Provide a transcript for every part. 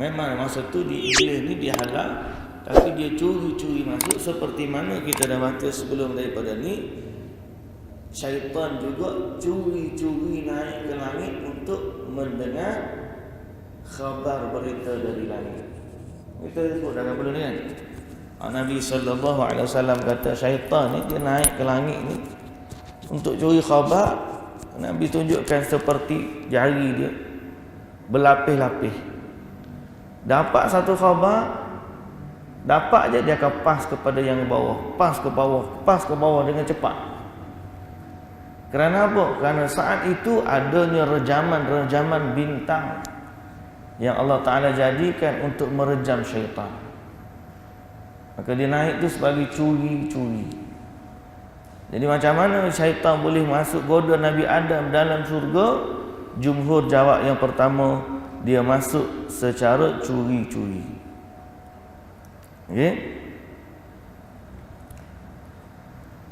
Memang masa tu Iblis ni dihalang, tapi dia curi-curi masuk. Seperti mana kita dah baca sebelum daripada ni, syaitan juga curi-curi naik ke langit untuk mendengar khabar berita dari langit. Kita sebut dalam bulan ni kan, Nabi SAW kata syaitan ni dia naik ke langit ni untuk curi khabar. Nabi tunjukkan seperti jari dia berlapis-lapis. Dapat satu khabar, dapat je dia akan pas kepada yang bawah, pas ke bawah, pas ke bawah dengan cepat. Kerana apa? Kerana saat itu adanya rejaman-rejaman bintang yang Allah Ta'ala jadikan untuk merejam syaitan. Maka dia naik tu sebagai curi-curi. Jadi macam mana syaitan boleh masuk goda Nabi Adam dalam syurga? Jumhur jawab yang pertama, dia masuk secara curi-curi. Okay?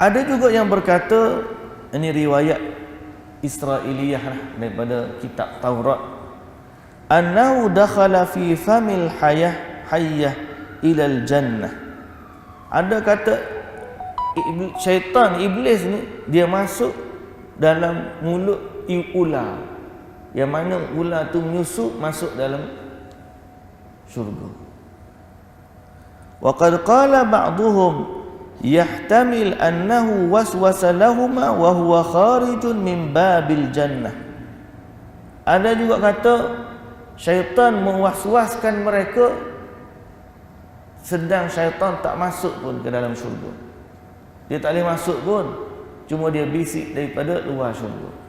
Ada juga yang berkata, ini riwayat Israiliyah daripada kitab Taurat, annahu dakhala fi famil hayyah ilal jannah. Ada kata syaitan, iblis ni dia masuk dalam mulut ular, yang mana ular tu menyusup masuk dalam syurga. Wa qad qala ba'dhum yahtamil annahu waswasa lahumā wa huwa kharijun min babil jannah. Ada juga kata syaitan mewaswaskan mereka sedang syaitan tak masuk pun ke dalam syurga. Dia tak boleh masuk pun, cuma dia bisik daripada luar syurga.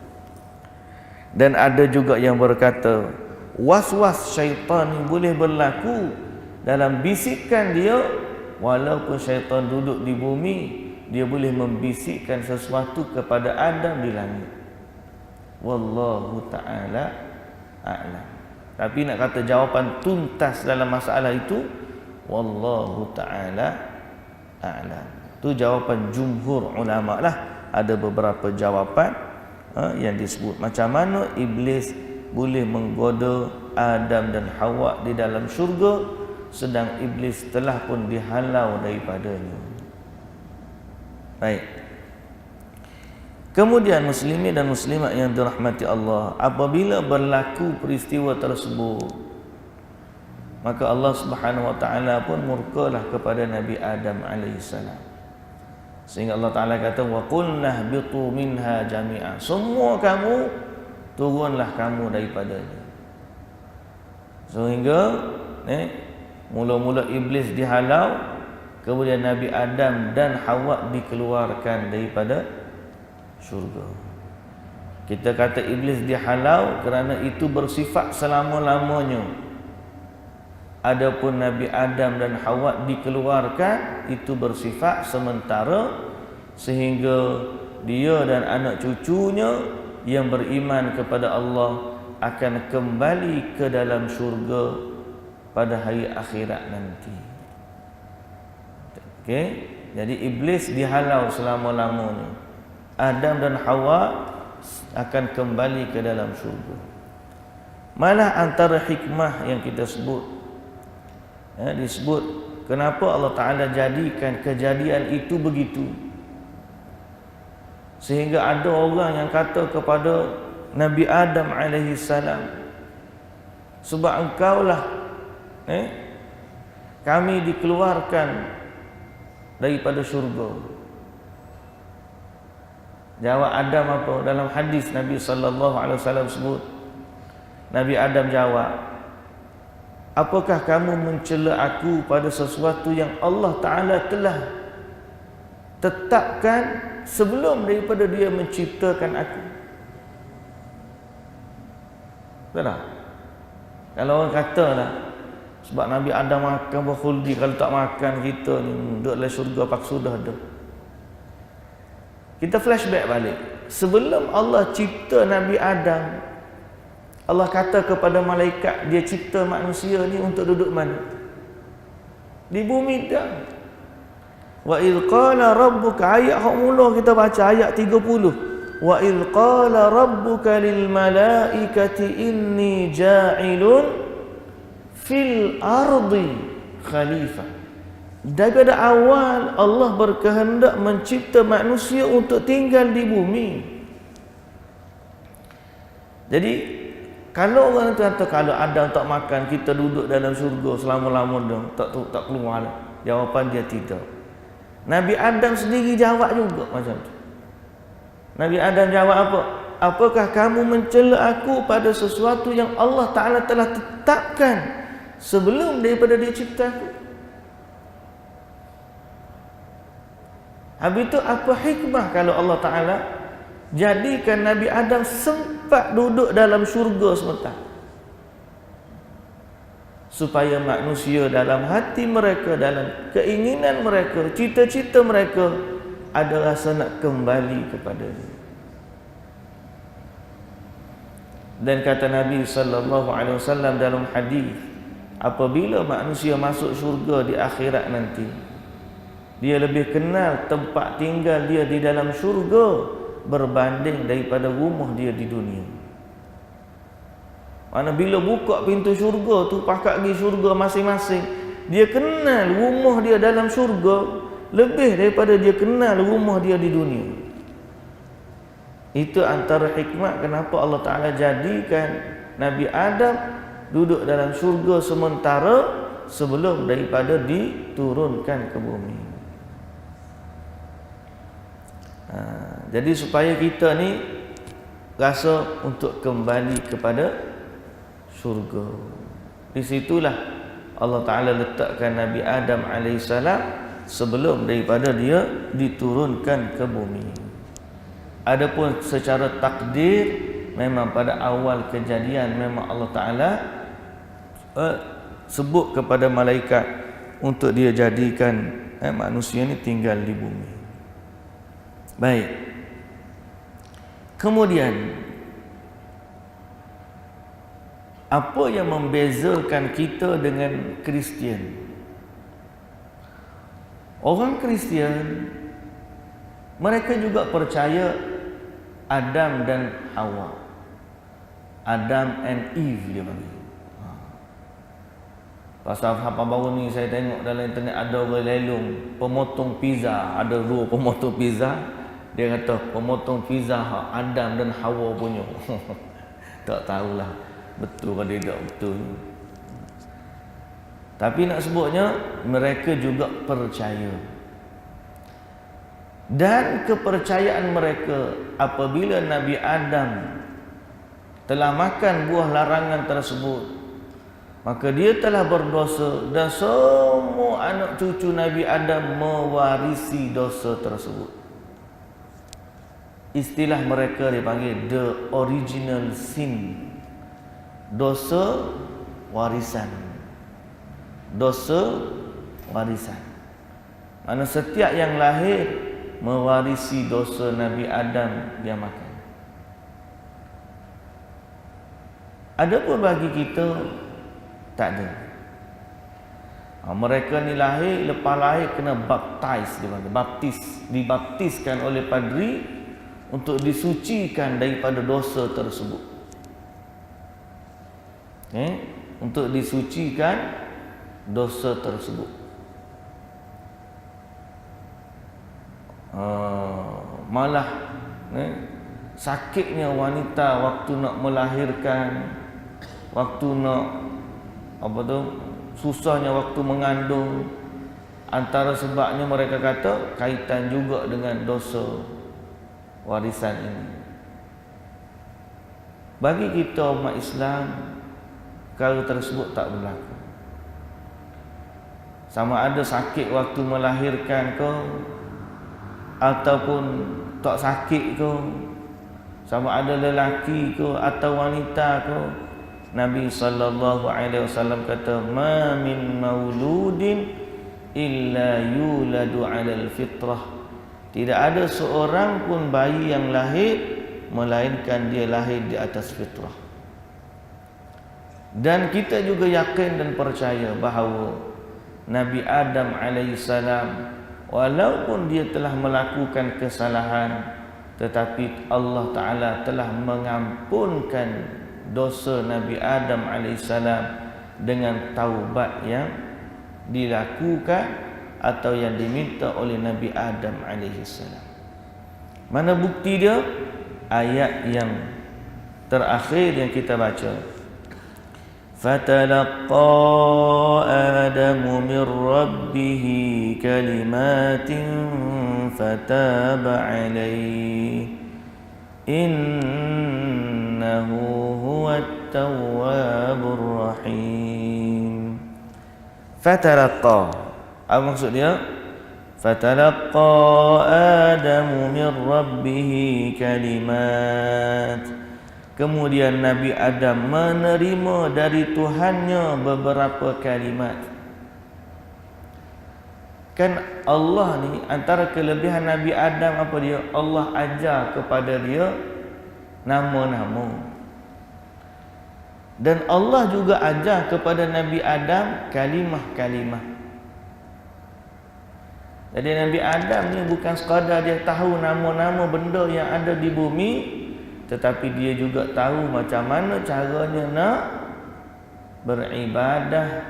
Dan ada juga yang berkata waswas syaitan ni boleh berlaku dalam bisikan dia. Walaupun syaitan duduk di bumi, dia boleh membisikkan sesuatu kepada Adam di langit. Wallahu ta'ala a'lam. Tapi nak kata jawapan tuntas dalam masalah itu, wallahu ta'ala a'lam. Itu jawapan jumhur ulama lah. Ada beberapa jawapan yang disebut. Macam mana iblis boleh menggoda Adam dan Hawa di dalam syurga, sedang iblis telah pun dihalau daripadanya. Baik. Kemudian muslimin dan muslimat yang dirahmati Allah, apabila berlaku peristiwa tersebut, maka Allah Subhanahu wa taala pun murkalah kepada Nabi Adam alaihissalam. Sehingga Allah Taala kata wa qulna bitu minha jami'a. Semua kamu turunlah kamu daripadanya. Sehingga mula-mula iblis dihalau, kemudian Nabi Adam dan Hawa dikeluarkan daripada syurga. Kita kata iblis dihalau kerana itu bersifat selama-lamanya. Adapun Nabi Adam dan Hawa dikeluarkan, itu bersifat sementara, sehingga dia dan anak cucunya yang beriman kepada Allah akan kembali ke dalam syurga pada hari akhirat nanti. Okey, jadi iblis dihalau selama-lamanya. Adam dan Hawa akan kembali ke dalam syurga. Malah antara hikmah yang kita sebut, disebut kenapa Allah Ta'ala jadikan kejadian itu begitu, sehingga ada orang yang kata kepada Nabi Adam alaihissalam, sebab engkaulah kami dikeluarkan daripada syurga. Jawab Adam apa? Dalam hadis Nabi SAW sebut, Nabi Adam jawab, apakah kamu mencela aku pada sesuatu yang Allah Ta'ala telah tetapkan sebelum daripada dia menciptakan aku? Betul tak? Kalau orang kata lah, sebab Nabi Adam makan berkhuldi, kalau tak makan kita ni duduk dalam syurga pak sudah dah. Kita flashback balik. Sebelum Allah cipta Nabi Adam, Allah kata kepada malaikat, dia cipta manusia ni untuk duduk mana? Di bumi dah. Wa idh qala rabbuka, ayat hak mula kita baca ayat 30. Wa idh qala rabbuka lil malaikati inni ja'ilun fil ardi khalifah. Daripada awal Allah berkehendak mencipta manusia untuk tinggal di bumi. Jadi kalau orang kata kalau Adam tak makan, kita duduk dalam syurga selama-lamanya tak keluar. Jawapan dia tidak. Nabi Adam sendiri jawab juga macam tu. Nabi Adam jawab apa? Apakah kamu mencela aku pada sesuatu yang Allah Ta'ala telah tetapkan sebelum daripada dia cipta aku? Habis itu apa hikmah kalau Allah Ta'ala jadikan Nabi Adam sempat duduk dalam syurga sebentar, supaya manusia dalam hati mereka, dalam keinginan mereka, cita-cita mereka ada rasa nak kembali kepada dia. Dan kata Nabi sallallahu alaihi wasallam dalam hadis, apabila manusia masuk syurga di akhirat nanti, dia lebih kenal tempat tinggal dia di dalam syurga berbanding daripada rumah dia di dunia. Mana bila buka pintu syurga tu, pakak pergi syurga masing-masing, dia kenal rumah dia dalam syurga lebih daripada dia kenal rumah dia di dunia. Itu antara hikmah kenapa Allah Ta'ala jadikan Nabi Adam duduk dalam syurga sementara sebelum daripada diturunkan ke bumi. Jadi supaya kita ni rasa untuk kembali kepada syurga. Di situlah Allah Ta'ala letakkan Nabi Adam AS sebelum daripada dia diturunkan ke bumi. Adapun secara takdir, memang pada awal kejadian memang Allah Ta'ala sebut kepada malaikat untuk dia jadikan manusia ni tinggal di bumi. Baik. Kemudian apa yang membezakan kita dengan Kristian? Orang Kristian mereka juga percaya Adam dan Hawa. Adam and Eve dia panggil. Pasal apa baru ni saya tengok dalam internet ada orang lelong pemotong pizza, ada dua pemotong pizza. Dia kata pemotong pizza Adam dan Hawa punya. Tak tahulah betul ke tidak betul. Tapi nak sebutnya mereka juga percaya. Dan kepercayaan mereka apabila Nabi Adam telah makan buah larangan tersebut, maka dia telah berdosa dan semua anak cucu Nabi Adam mewarisi dosa tersebut. Istilah mereka dipanggil the original sin. Dosa warisan. Dosa warisan. Mana setiap yang lahir mewarisi dosa Nabi Adam dia makan. Adapun bagi kita tak ada. Mereka ni lahir, lepas lahir kena baptize, dibaptiskan oleh padri untuk disucikan daripada dosa tersebut. Untuk disucikan dosa tersebut. Malah sakitnya wanita waktu nak melahirkan, waktu nak susahnya waktu mengandung, antara sebabnya mereka kata kaitan juga dengan dosa warisan ini. Bagi kita umat Islam, perkara tersebut tak berlaku. Sama ada sakit waktu melahirkan ke ataupun tak sakit ke, sama ada lelaki ke atau wanita ke, Nabi sallallahu alaihi wasallam kata ma min mauludin illa yuladu 'alal fitrah. Tidak ada seorang pun bayi yang lahir melainkan dia lahir di atas fitrah. Dan kita juga yakin dan percaya bahawa Nabi Adam alaihissalam walaupun dia telah melakukan kesalahan, tetapi Allah Ta'ala telah mengampunkan dosa Nabi Adam alaihissalam dengan taubat yang dilakukan atau yang diminta oleh Nabi Adam alaihissalam. Mana bukti dia? Ayat yang terakhir yang kita baca. Fatalaqqa Adamu min rabbih kalimatin fataba alaihi innahu huwat tawwabur rahim. Fatalaqqa, apa maksud dia? Fatalaqqa Adamu min rabbih kalimat. Kemudian Nabi Adam menerima dari Tuhannya beberapa kalimat. Kan Allah ni antara kelebihan Nabi Adam apa dia? Allah ajar kepada dia nama-nama. Dan Allah juga ajar kepada Nabi Adam kalimah-kalimah. Jadi Nabi Adam ni bukan sekadar dia tahu nama-nama benda yang ada di bumi, tetapi dia juga tahu macam mana caranya nak beribadah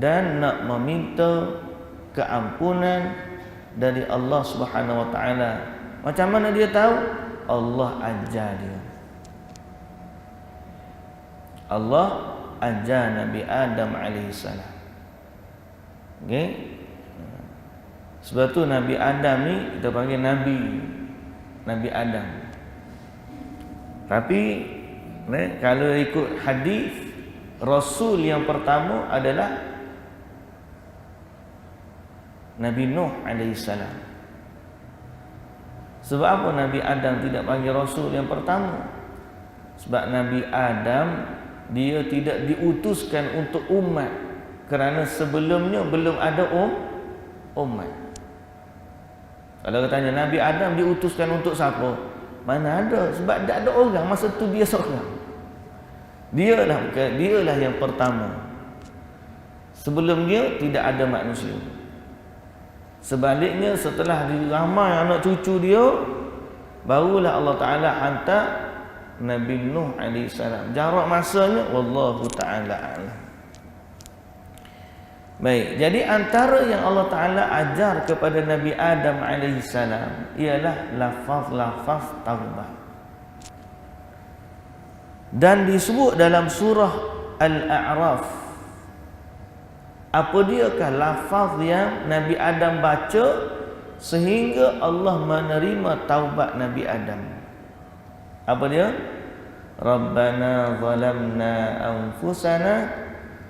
dan nak meminta keampunan dari Allah Subhanahu wa taala. Macam mana dia tahu? Allah ajar dia. Allah ajar Nabi Adam alaihissalam. Okey. Sebab tu Nabi Adam ni kita panggil Nabi Adam. Tapi kalau ikut hadis, Rasul yang pertama adalah Nabi Nuh alaihissalam. Sebab apa Nabi Adam tidak panggil Rasul yang pertama? Sebab Nabi Adam dia tidak diutuskan untuk umat, kerana sebelumnya belum ada umat. Kalau katanya Nabi Adam diutuskan untuk siapa? Mana ada, sebab tak ada orang masa tu dia seorang. Dialah yang pertama. Sebelum dia tidak ada manusia. Sebaliknya setelah ramai anak cucu dia, barulah Allah Ta'ala hantar Nabi Nuh alaihissalam. Jarak masanya wallahu ta'ala a'lam. Baik, jadi antara yang Allah Ta'ala ajar kepada Nabi Adam alaihissalam ialah lafaz-lafaz taubat. Dan disebut dalam surah Al-A'raf. Apa diakah lafaz yang Nabi Adam baca sehingga Allah menerima taubat Nabi Adam? Apa dia? Rabbana zalamna anfusana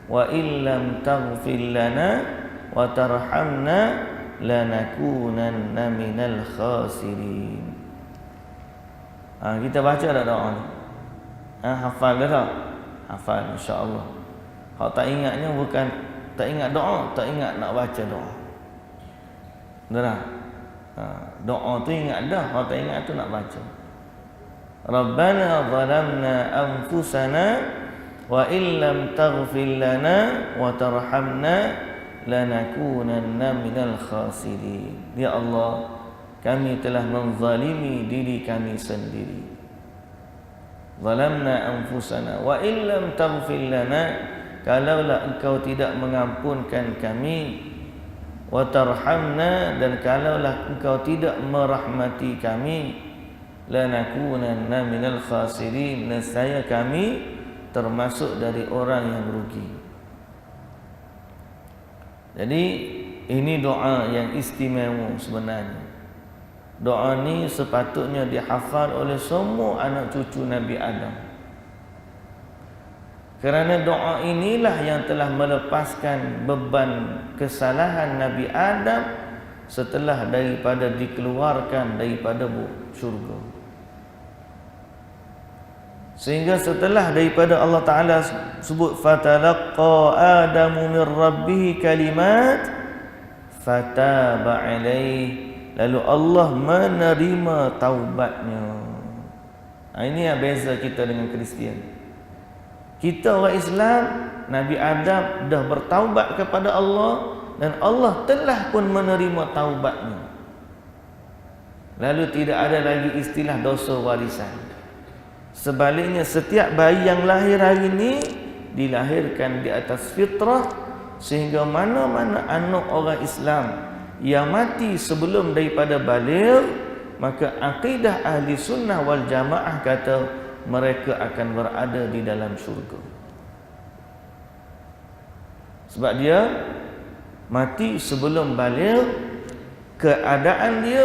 wa illam taghfir lana wa tarhamna lanakunanna minal khasirin. Kita baca dah doa ni. Hafal dah tak? Hafal insya-Allah. Kalau tak ingatnya bukan tak ingat doa, tak ingat nak baca doa. Dah. Doa tu ingat dah, kalau tak ingat tu nak baca. Rabbana zalamna anfusana wa illam taghfir lana wa tarhamna lanakunanna minal khasirin. Ya Allah, kami telah menzalimi diri kami sendiri. Zalamna anfusana wa illam taghfir lana, kalaulah engkau tidak mengampunkan kami, wa tarhamna, dan kalaulah engkau tidak merahmati kami, lanakunanna minal khasirin, nescaya kami termasuk dari orang yang rugi. Jadi ini doa yang istimewa sebenarnya. Doa ni sepatutnya dihafal oleh semua anak cucu Nabi Adam. Kerana doa inilah yang telah melepaskan beban kesalahan Nabi Adam setelah daripada dikeluarkan daripada syurga. Sehingga setelah daripada Allah Ta'ala sebut fatalaqqa Adamu min rabbih kalimat fataba alaih, lalu Allah menerima taubatnya. Ini yang beza kita dengan Kristian. Kita orang Islam, Nabi Adam dah bertaubat kepada Allah dan Allah telah pun menerima taubatnya. Lalu tidak ada lagi istilah dosa warisan. Sebaliknya setiap bayi yang lahir hari ini dilahirkan di atas fitrah, sehingga mana-mana anak orang Islam yang mati sebelum daripada baligh, maka akidah ahli sunnah wal jamaah kata mereka akan berada di dalam syurga. Sebab dia mati sebelum baligh, keadaan dia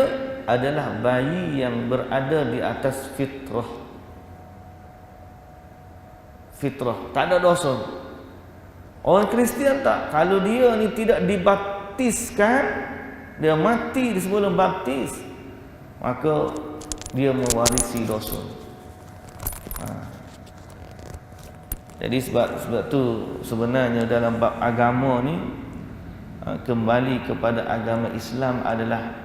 adalah bayi yang berada di atas fitrah. Fitrah, tak ada dosa. Orang Kristian tak, kalau dia ni tidak dibaptiskan, dia mati di sebelum baptis, maka dia mewarisi dosa. Jadi sebab tu sebenarnya dalam bab agama ni, kembali kepada agama Islam adalah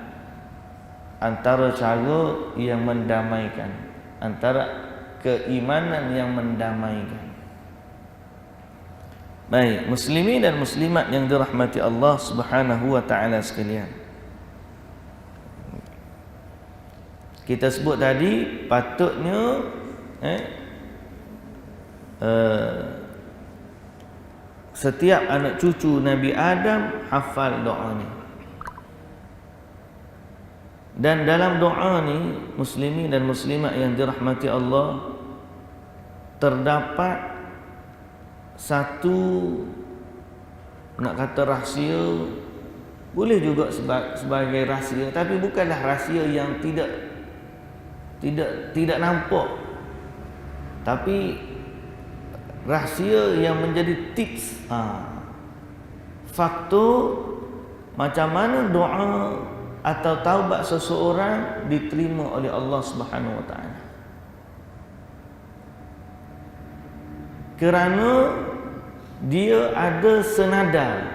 antara cara yang mendamaikan, antara keimanan yang mendamaikan. Baik, muslimin dan muslimat yang dirahmati Allah Subhanahu wa taala sekalian. Kita sebut tadi patutnya setiap anak cucu Nabi Adam hafal doa ni. Dan dalam doa ni, muslimin dan muslimat yang dirahmati Allah, terdapat satu, nak kata rahsia, boleh juga sebagai rahsia, tapi bukanlah rahsia yang tidak nampak, tapi rahsia yang menjadi tips, faktor macam mana doa atau taubat seseorang diterima oleh Allah Subhanahu wa taala. Kerana dia ada senada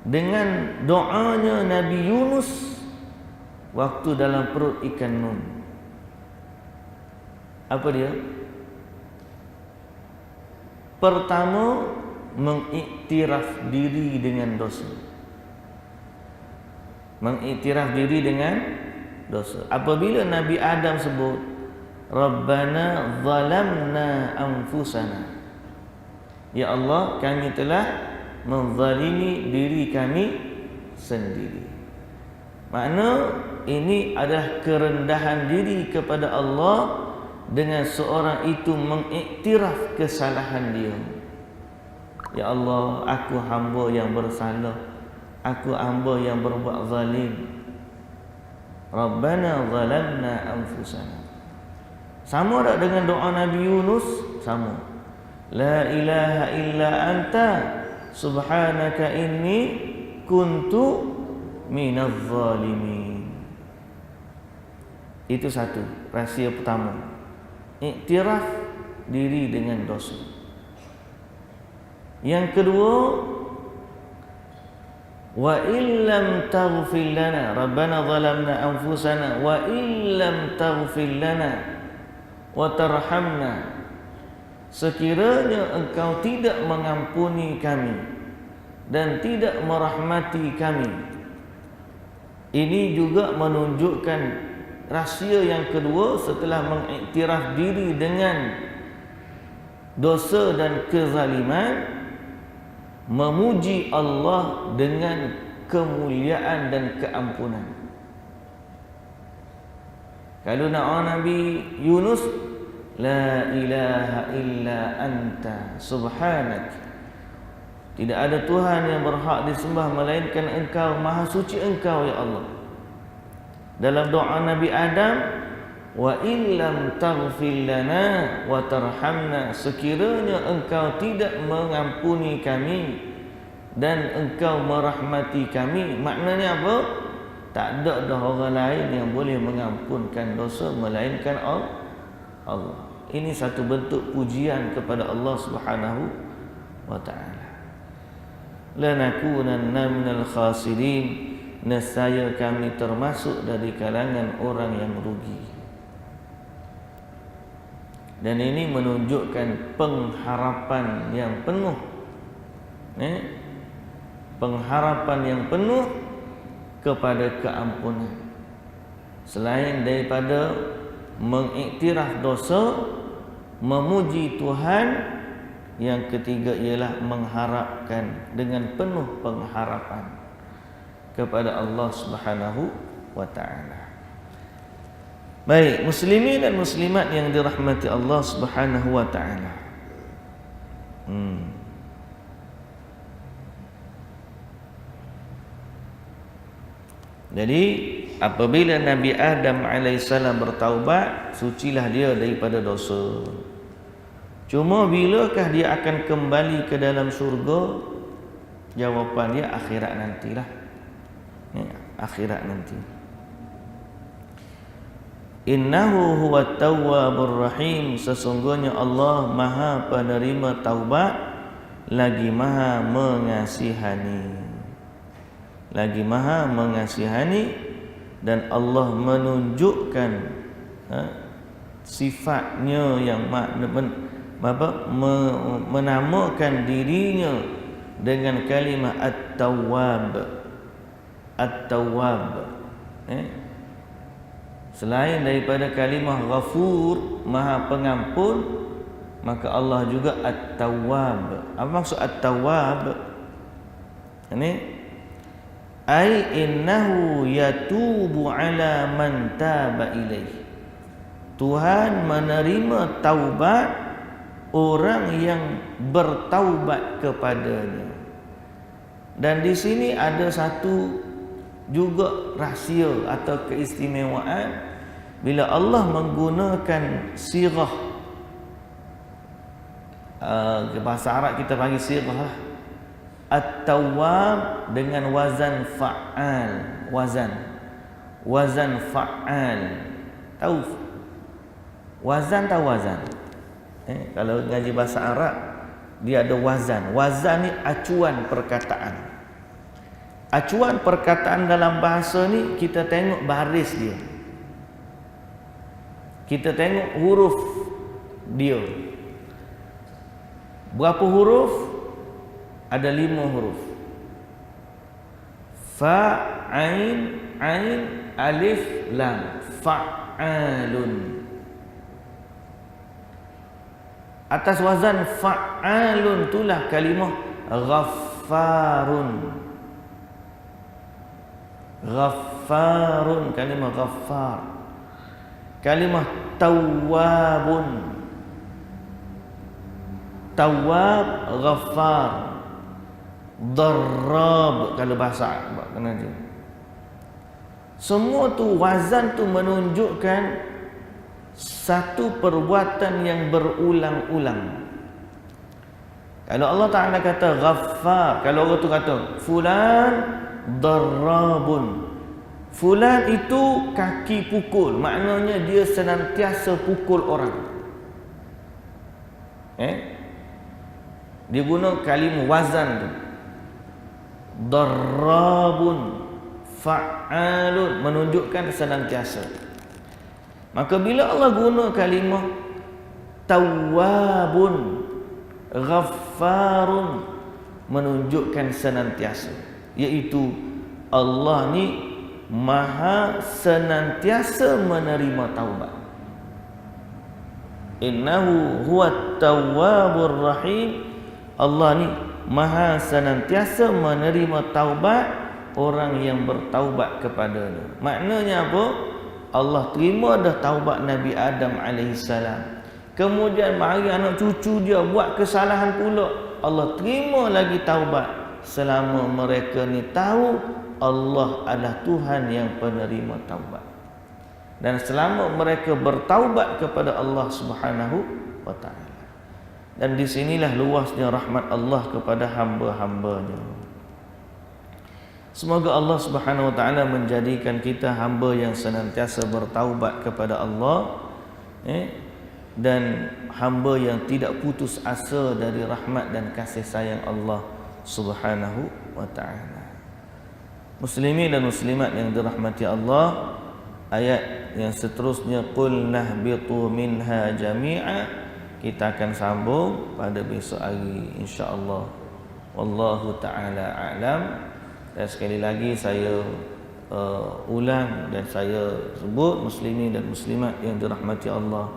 dengan doanya Nabi Yunus waktu dalam perut ikan Nun. Apa dia? Pertama, mengiktiraf diri dengan dosa. Mengiktiraf diri dengan dosa. Apabila Nabi Adam sebut Rabbana zalamna anfusana, ya Allah, kami telah menzalimi diri kami sendiri. Makna ini adalah kerendahan diri kepada Allah dengan seorang itu mengiktiraf kesalahan dia. Ya Allah, aku hamba yang bersalah, aku hamba yang berbuat zalim. Rabbana zalamna anfusana. Sama tak dengan doa Nabi Yunus? Sama. La ilaha illa anta subhanaka inni kuntu minaz zalimin. Itu satu, rahsia pertama. Iktiraf diri dengan dosa. Yang kedua, wa illam taghfir lana, rabbana zalamna anfusana wa illam taghfir lana wa tarhamna, sekiranya engkau tidak mengampuni kami dan tidak merahmati kami. Ini juga menunjukkan rahsia yang kedua setelah mengiktiraf diri dengan dosa dan kezaliman, memuji Allah dengan kemuliaan dan keampunan. Kalau nak Nabi Yunus, la ilaha illa anta subhanak, tidak ada Tuhan yang berhak disembah melainkan Engkau, maha suci Engkau ya Allah. Dalam doa Nabi Adam, wa illam taghfir lana wa tarhamna, sekiranya Engkau tidak mengampuni kami dan Engkau merahmati kami. Maknanya apa? Tak ada dah orang lain yang boleh mengampunkan dosa melainkan Allah. Ini satu bentuk pujian kepada Allah Subhanahu wa taala. Lanakunanna minal khasirin, nescaya kami termasuk dari kalangan orang yang rugi. Dan ini menunjukkan pengharapan yang penuh, pengharapan yang penuh kepada keampunan. Selain daripada mengiktiraf dosa, memuji Tuhan, Yang ketiga ialah mengharapkan dengan penuh pengharapan kepada Allah Subhanahu wa taala. Baik, muslimin dan muslimat yang dirahmati Allah Subhanahu wa taala. Jadi apabila Nabi Adam alaihissalam bertaubat, sucilah dia daripada dosa. Cuma bilakah dia akan kembali ke dalam syurga? Jawapan dia akhirat nantilah. Akhirat nanti. Innahu huwat tawwabur rahim. Sesungguhnya Allah Maha penerima taubat lagi Maha mengasihani. Lagi Maha mengasihani, dan Allah menunjukkan sifatnya yang menamakan dirinya dengan kalimah At-Tawwab. At-Tawwab. Selain daripada kalimah Ghafur, Maha Pengampun, maka Allah juga At-Tawwab. Apa maksud At-Tawwab? Ini ai innahu yatubu ala man taba ilaih. Tuhan menerima taubat orang yang bertaubat kepadanya. Dan di sini ada satu juga rahsia atau keistimewaan bila Allah menggunakan sirah, bahasa Arab kita panggil sirah lah, At-Tawwab dengan wazan fa'al. Wazan fa'al. Tahu wazan? Tahu wazan? Kalau ngaji bahasa Arab dia ada wazan. Wazan ni acuan perkataan. Acuan perkataan dalam bahasa ni kita tengok baris dia. Kita tengok huruf dia. Berapa huruf? Ada 5 huruf. Fa, ain, alif, lam. Fa'alun. Atas wazan fa'alun itulah kalimah ghaffarun. Ghaffarun, kalimah ghaffar. Kalimah tawwabun. Tawwab, ghaffar. Darrab kalau bahasa kena dia. Semua tu wazan tu menunjukkan satu perbuatan yang berulang-ulang. Kalau Allah Ta'ala kata ghaffar, kalau orang tu kata fulan darrabun, fulan itu kaki pukul, maknanya dia senantiasa pukul orang. Dia guna kalimah wazan tu. Darrabun, fa'alun, menunjukkan senantiasa. Maka bila Allah guna kalimah tawwabun, ghaffarun, menunjukkan senantiasa, iaitu Allah ni Maha senantiasa menerima taubat. Innahu huwat tawwabur rahim. Allah ni Maha senantiasa menerima taubat orang yang bertaubat kepadanya. Maknanya apa? Allah terima dah taubat Nabi Adam alaihissalam. Kemudian mari anak cucu dia buat kesalahan pula. Allah terima lagi taubat selama mereka ni tahu Allah adalah Tuhan yang penerima taubat. Dan selama mereka bertaubat kepada Allah Subhanahu wa taala. Dan di sinilah luasnya rahmat Allah kepada hamba-hambanya. Semoga Allah Subhanahu wa taala menjadikan kita hamba yang senantiasa bertaubat kepada Allah, dan hamba yang tidak putus asa dari rahmat dan kasih sayang Allah Subhanahu wa taala. Muslimin dan muslimat yang dirahmati Allah, ayat yang seterusnya qul nahbitu minha jami'a kita akan sambung pada besok hari insya-Allah. Wallahu taala a'lam. Dan sekali lagi saya ulang dan saya sebut muslimin dan muslimat yang dirahmati Allah,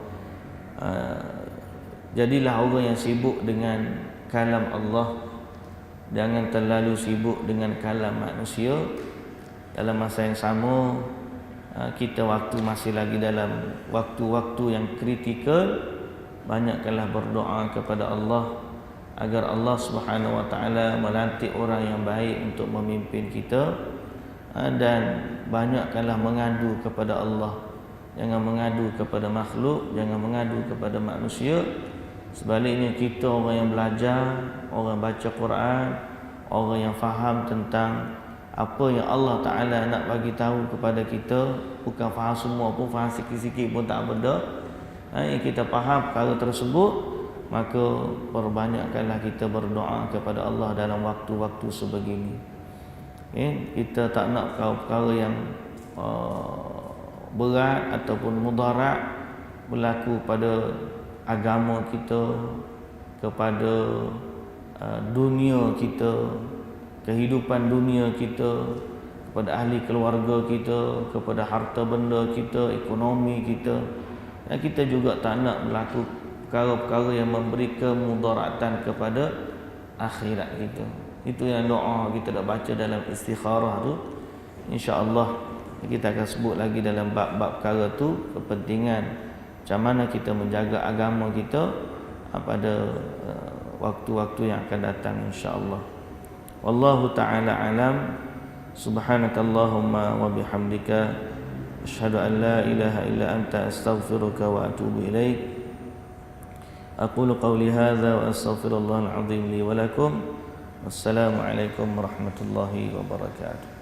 Jadilah orang yang sibuk dengan kalam Allah, jangan terlalu sibuk dengan kalam manusia. Dalam masa yang sama, kita waktu masih lagi dalam waktu-waktu yang kritikal, banyakkanlah berdoa kepada Allah agar Allah Subhanahu wa taala melantik orang yang baik untuk memimpin kita, dan banyakkanlah mengadu kepada Allah. Jangan mengadu kepada makhluk, jangan mengadu kepada manusia. Sebaliknya kita orang yang belajar, orang baca Quran, orang yang faham tentang apa yang Allah Ta'ala nak bagi tahu kepada kita. Bukan faham semua pun, faham sikit-sikit pun tak benda. Yang kita faham perkara tersebut, maka perbanyakkanlah kita berdoa kepada Allah dalam waktu-waktu sebegini. Kita tak nak perkara yang berat ataupun mudarat berlaku pada agama kita, kepada dunia kita, kehidupan dunia kita, kepada ahli keluarga kita, kepada harta benda kita, ekonomi kita. Dan kita juga tak nak berlaku perkara-perkara yang memberi kemudaratan kepada akhirat kita. Itu yang doa kita dah baca dalam istikharah tu. InsyaAllah kita akan sebut lagi dalam bab-bab perkara tu, kepentingan macam mana kita menjaga agama kita pada waktu-waktu yang akan datang, insya-Allah. Wallahu ta'ala alam. Subhanakallahumma wa bihamdika asyhadu an la ilaha illa anta astaghfiruka wa atubu ilaik. Aqulu qawli hadza wa astaghfirullahal azim li wa lakum. Wassalamu alaikum warahmatullahi wabarakatuh.